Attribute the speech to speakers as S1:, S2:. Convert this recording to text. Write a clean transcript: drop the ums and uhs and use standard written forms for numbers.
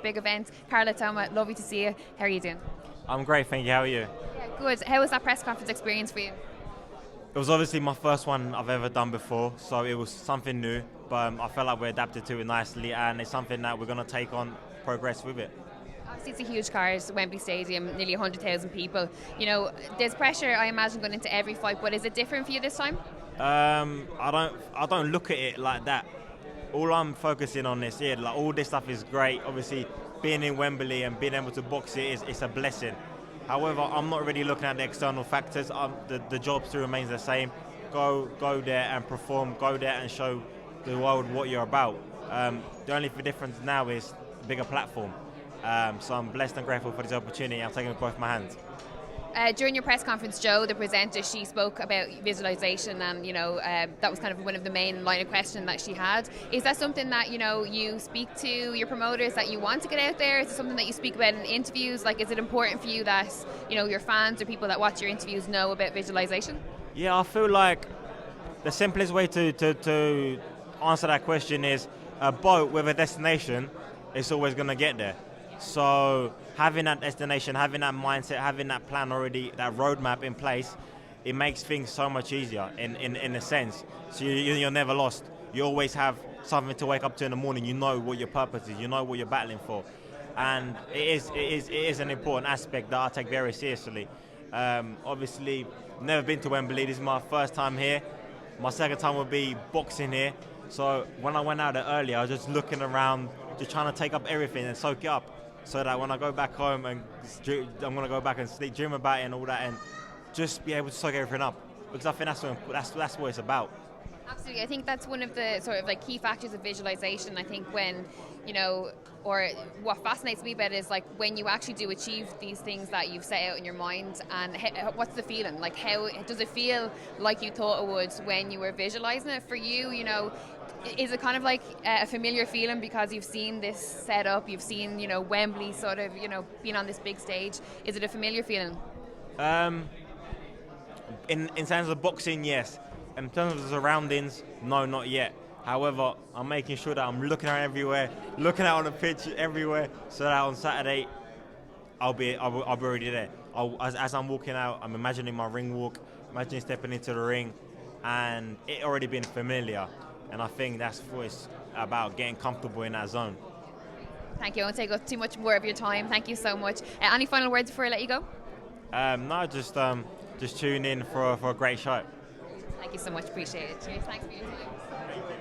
S1: Big event. KAROL ITAUMA, lovely to see you. How are you doing?
S2: I'm great, thank you. How are you?
S1: Yeah, good. How was that press conference experience for you?
S2: It was obviously my first one I've ever done before, so it was something new, but I felt like we adapted to it nicely, and it's something that we're going to take on, progress with it.
S1: Obviously, it's a huge card, Wembley Stadium, nearly 100,000 people. You know, there's pressure, I imagine, going into every fight, but is it different for you this time?
S2: I don't look at it like that. All I'm focusing on is, yeah, like all this stuff is great. Obviously, being in Wembley and being able to box it's a blessing. However, I'm not really looking at the external factors. The job still remains the same. Go there and perform. Go there and show the world what you're about. The only difference now is a bigger platform. So I'm blessed and grateful for this opportunity. I'm taking it with both my hands.
S1: During your press conference, Jo, the presenter, she spoke about visualization, and that was kind of one of the main line of question that she had. Is that something that you speak to your promoters, that you want to get out there? Is it something that you speak about in interviews? Like, is it important for you that your fans or people that watch your interviews know about visualization?
S2: Yeah, I feel like the simplest way to answer that question is a boat with a destination is always going to get there. So having that destination, having that mindset, having that plan already, that roadmap in place, it makes things so much easier in a sense. So you're never lost. You always have something to wake up to in the morning. You know what your purpose is. You know what you're battling for. And it is an important aspect that I take very seriously. Obviously, never been to Wembley. This is my first time here. My second time will be boxing here. So when I went out there earlier, I was just looking around, just trying to take up everything and soak it up, so that when I go back home and I'm going to go back and sleep, dream about it and all that, and just be able to soak everything up, because I think that's what it's about.
S1: Absolutely. I think that's one of the sort of like key factors of visualization. I think when, or what fascinates me about it is like when you actually do achieve these things that you've set out in your mind, and what's the feeling? Like, how does it feel like you thought it would when you were visualizing it? For you, is it kind of like a familiar feeling because you've seen this set up, you've seen, Wembley sort of, being on this big stage? Is it a familiar feeling?
S2: In terms of boxing, yes. In terms of the surroundings, no, not yet. However, I'm making sure that I'm looking around everywhere, looking out on the pitch everywhere, so that on Saturday, I'll be already there. As I'm walking out, I'm imagining my ring walk, imagining stepping into the ring, and it already been familiar. And I think that's what it's about, getting comfortable in that zone.
S1: Thank you. I won't take up too much more of your time. Thank you so much. Any final words before I let you go?
S2: No, just tune in for a great show.
S1: Thank you so much. Appreciate it. Cheers. Thanks for your time.